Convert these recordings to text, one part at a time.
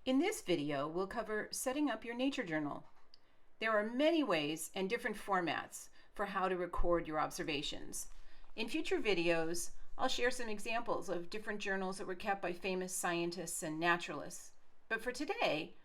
In this video, we'll cover setting up your nature journal. There are many ways and different formats for how to record your observations. In future videos, I'll share some examples of different journals that were kept by famous scientists and naturalists. But for today,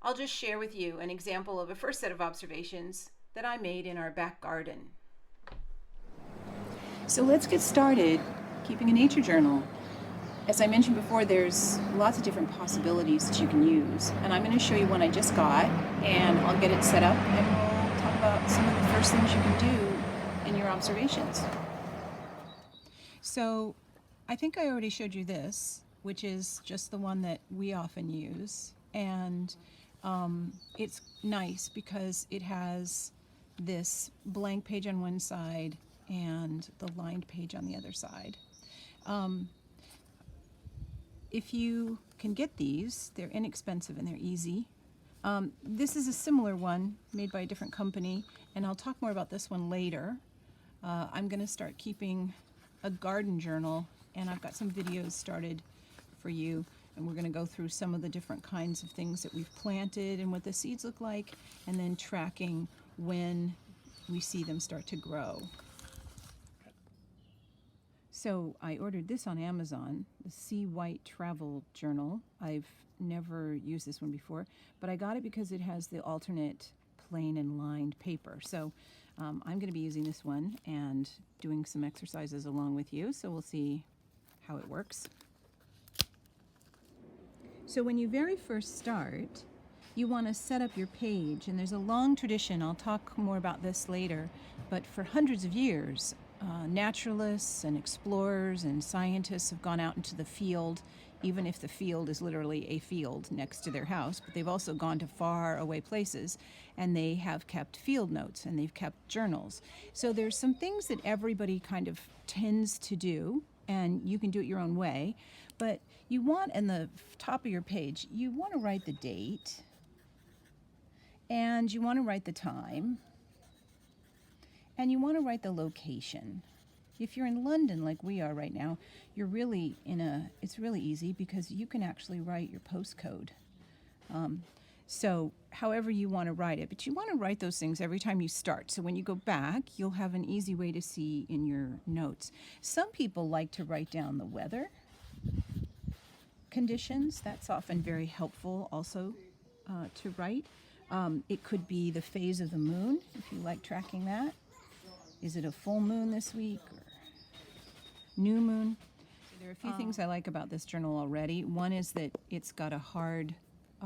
I'll just share with you an example of a first set of observations that I made in our back garden. So let's get started keeping a nature journal. As I mentioned before, there's lots of different possibilities that you can use, and I'm going to show you one I just got, and I'll get it set up, and we'll talk about some of the first things you can do in your observations. So I think I already showed you this, which is just the one that we often use, and it's nice because it has this blank page on one side and the lined page on the other side. If you can get these, they're inexpensive and they're easy. This is a similar one made by a different company, and I'll talk more about this one later. I'm going to start keeping a garden journal, and I've got some videos started for you, and we're going to go through some of the different kinds of things that we've planted and what the seeds look like, and then tracking when we see them start to grow. So I ordered this on Amazon, the Sea White Travel Journal. I've never used this one before, but I got it because it has the alternate plain and lined paper. So I'm going to be using this one and doing some exercises along with you, so we'll see how it works. So when you very first start, you want to set up your page, and there's a long tradition, I'll talk more about this later, but for hundreds of years, naturalists and explorers and scientists have gone out into the field, even if the field is literally a field next to their house, but they've also gone to far away places, and they have kept field notes and they've kept journals. So there's some things that everybody kind of tends to do, and you can do it your own way, but you want, in the top of your page, you want to write the date, and you want to write the time, and you want to write the location. If you're in London like we are right now, you're really it's really easy because you can actually write your postcode. So however you want to write it, but you want to write those things every time you start. So when you go back, you'll have an easy way to see in your notes. Some people like to write down the weather conditions. That's often very helpful also to write. It could be the phase of the moon, if you like tracking that. Is it a full moon this week or new moon? So there are a few things I like about this journal already. One is that it's got a hard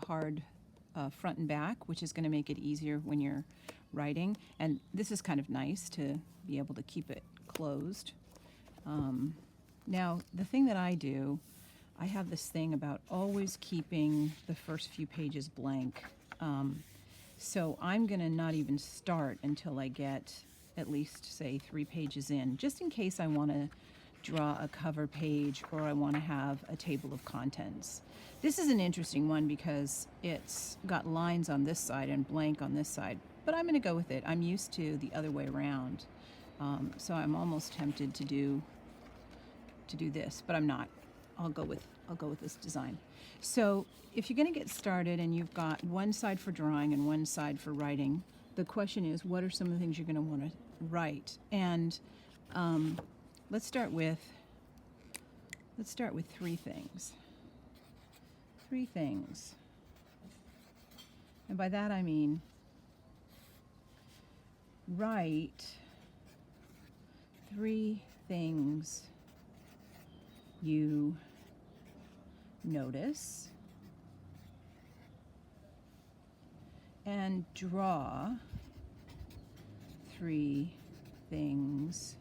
front and back, which is going to make it easier when you're writing. And this is kind of nice to be able to keep it closed. Now, the thing that I do, I have this thing about always keeping the first few pages blank. So I'm going to not even start until I get at least, say, 3 pages in, just in case I want to draw a cover page or I want to have a table of contents. This is an interesting one because it's got lines on this side and blank on this side, but I'm going to go with it. I'm used to the other way around, so I'm almost tempted to do this, but I'm not. I'll go with this design. So if you're going to get started and you've got one side for drawing and one side for writing, the question is, what are some of the things you're going to want to write? And let's start with 3 things. 3 things. And by that I mean write 3 things you notice, and draw 3 things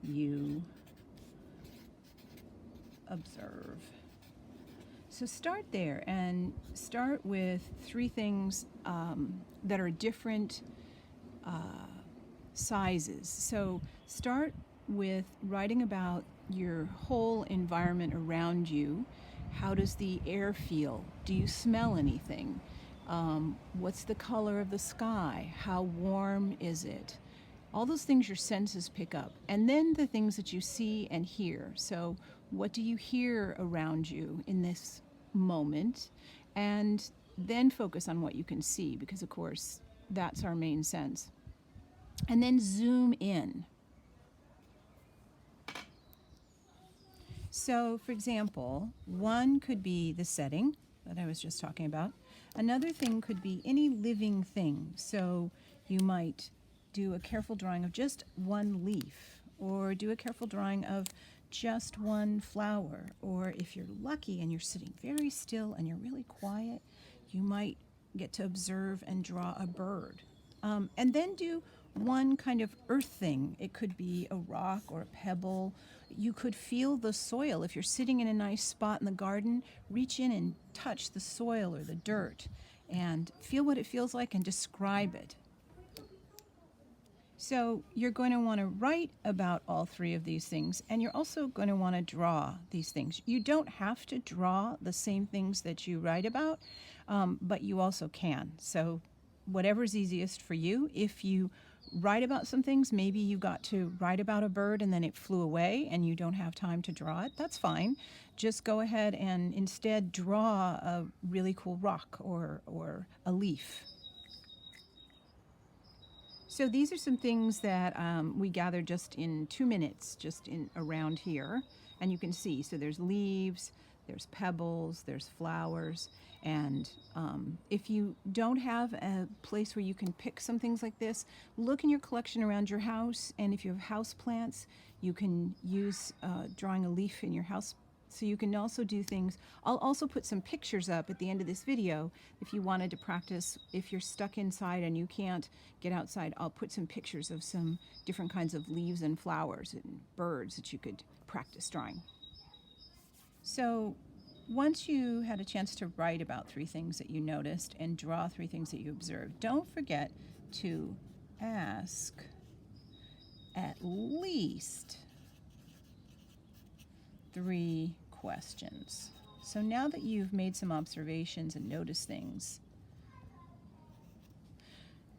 you observe. So start there and start with 3 things that are different sizes. So start with writing about your whole environment around you. How does the air feel? Do you smell anything? What's the color of the sky? How warm is it? All those things your senses pick up. And then the things that you see and hear. So what do you hear around you in this moment? And then focus on what you can see, because of course that's our main sense. And then zoom in. So for example, one could be the setting that I was just talking about. Another thing could be any living thing. So you might do a careful drawing of just one leaf, or do a careful drawing of just one flower. Or if you're lucky and you're sitting very still and you're really quiet, you might get to observe and draw a bird. And then do one kind of earth thing. It could be a rock or a pebble. You could feel the soil. If you're sitting in a nice spot in the garden, reach in and touch the soil or the dirt and feel what it feels like and describe it. So you're going to want to write about all three of these things, and you're also going to want to draw these things. You don't have to draw the same things that you write about, but you also can. So whatever's easiest for you. If you write about some things, maybe you got to write about a bird and then it flew away and you don't have time to draw it, that's fine. Just go ahead and instead draw a really cool rock or a leaf. So these are some things that we gathered just in 2 minutes, just in around here. And you can see, so there's leaves, there's pebbles, there's flowers. And if you don't have a place where you can pick some things like this, look in your collection around your house. And if you have house plants, you can use drawing a leaf in your house. So you can also do things. I'll also put some pictures up at the end of this video if you wanted to practice. If you're stuck inside and you can't get outside, I'll put some pictures of some different kinds of leaves and flowers and birds that you could practice drawing. So once you had a chance to write about 3 things that you noticed and draw 3 things that you observed, don't forget to ask at least 3 questions. So now that you've made some observations and noticed things,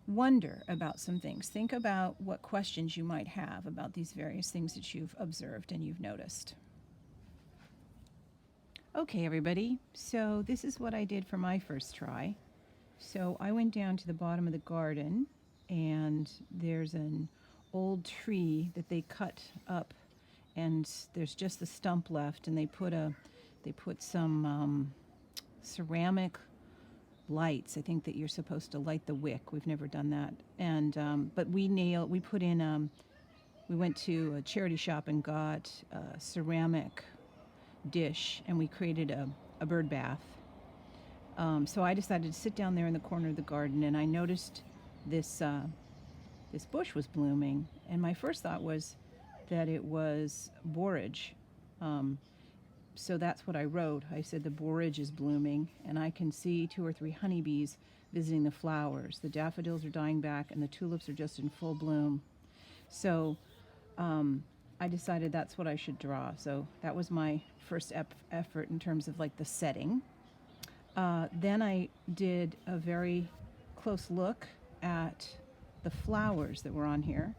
wonder about some things. Think about what questions you might have about these various things that you've observed and you've noticed. Okay, everybody, so this is what I did for my first try. So I went down to the bottom of the garden, and there's an old tree that they cut up, and there's just the stump left, and they put some ceramic lights. I think that you're supposed to light the wick. We've never done that. And but we went to a charity shop and got a ceramic dish, and we created a bird bath. So I decided to sit down there in the corner of the garden, and I noticed this bush was blooming, and my first thought was that it was borage. So that's what I wrote. I said the borage is blooming, and I can see 2 or 3 honeybees visiting the flowers. The daffodils are dying back, and the tulips are just in full bloom. So I decided that's what I should draw. So that was my first effort in terms of like the setting. Then I did a very close look at the flowers that were on here.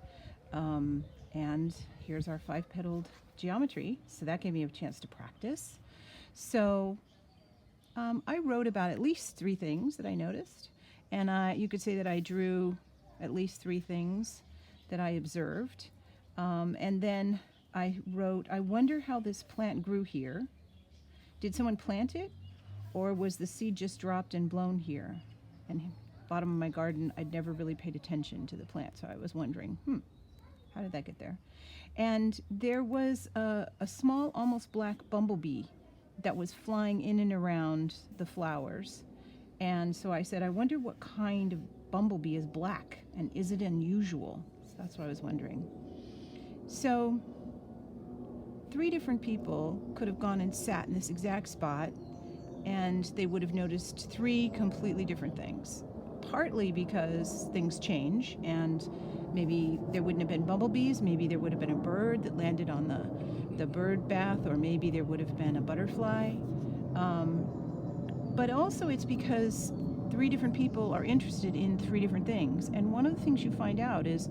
And here's our 5-petaled geometry. So that gave me a chance to practice. So I wrote about at least 3 things that I noticed. And you could say that I drew at least 3 things that I observed. And then I wrote, I wonder how this plant grew here. Did someone plant it? Or was the seed just dropped and blown here? And bottom of my garden, I'd never really paid attention to the plant, so I was wondering, how did that get there? And there was a small, almost black bumblebee that was flying in and around the flowers. And so I said, I wonder what kind of bumblebee is black, and is it unusual? So that's what I was wondering. So 3 different people could have gone and sat in this exact spot, and they would have noticed 3 completely different things. Partly because things change, and maybe there wouldn't have been bumblebees, maybe there would have been a bird that landed on the bird bath, or maybe there would have been a butterfly. But also it's because 3 different people are interested in 3 different things. And one of the things you find out is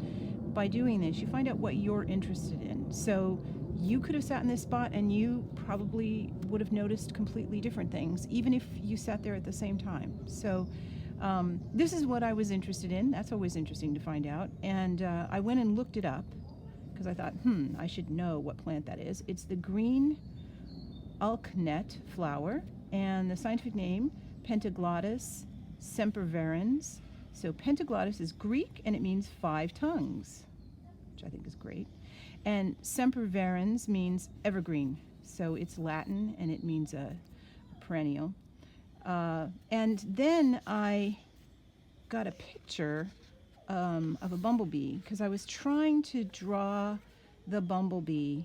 by doing this, you find out what you're interested in. So you could have sat in this spot and you probably would have noticed completely different things, even if you sat there at the same time. So this is what I was interested in. That's always interesting to find out. And I went and looked it up because I thought, I should know what plant that is. It's the green alknet flower, and the scientific name, Pentaglottis sempervirens. So Pentaglottis is Greek, and it means 5 tongues, which I think is great. And sempervirens means evergreen. So it's Latin, and it means a perennial. And then I got a picture of a bumblebee, because I was trying to draw the bumblebee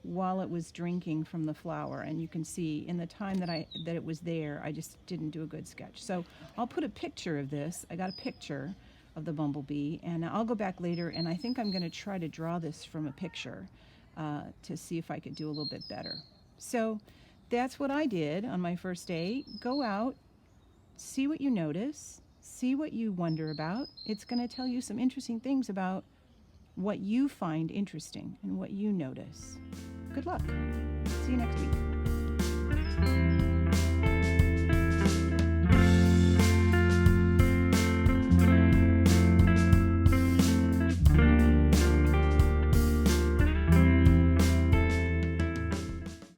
while it was drinking from the flower, and you can see in the time that it was there, I just didn't do a good sketch. So I'll put a picture of this. I got a picture of the bumblebee, and I'll go back later, and I think I'm going to try to draw this from a picture to see if I could do a little bit better. So that's what I did on my first day. Go out, see what you notice, see what you wonder about. It's going to tell you some interesting things about what you find interesting and what you notice. Good luck. See you next week.